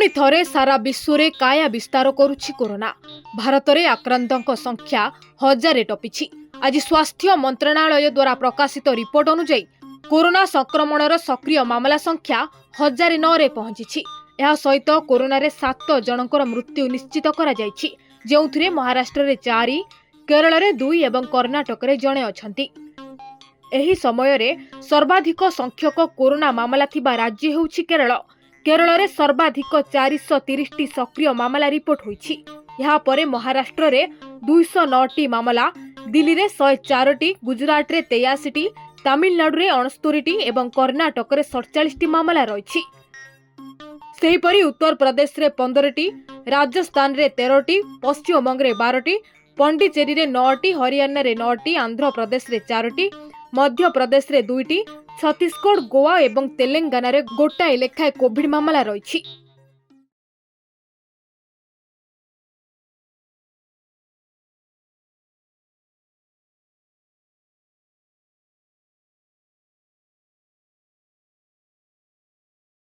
पुणी थरे सारा विश्व रे काया विस्तार करुछि कोरोना। भारत रे आक्रांतों संख्या 1000 टपिछि। आज स्वास्थ्य मंत्रणालय द्वारा प्रकाशित रिपोर्ट अनुसार कोरोना संक्रमणर सक्रिय मामला संख्या 1009 रे पहुंची। यह सहित कोरोना रे 7 जनकर मृत्यु निश्चित करा जायछि, जेउथिरे महाराष्ट्र रे 4, केरल रे 2 एवं कर्नाटक रे जणे अछंती। एही समय रे सर्वाधिक संख्यक कोरोना मामला थिबा राज्य हेउछि केरल। केरल रे सर्वाधिक 430 सक्रिय मामला रिपोर्ट होईछि। यहाँ परे महाराष्ट्र रे 209 मामला, दिल्ली रे 104, गुजरात रे 83, तमिलनाडु रे 69 एवं कर्नाटक रे 47 मामला रहिछि। सेहीपरि उत्तर प्रदेश रे 15, राजस्थान रे 13, पश्चिम बंग रे 12, पंडिचेरी रे 9, हरियाणा रे 9, आंध्र प्रदेश रे 4, मध्य प्रदेश रे 2, छत्तीसगढ़, गोवा एवं तेलंगाना रे गोटाए लेखाए कोविड मामला रहिछि।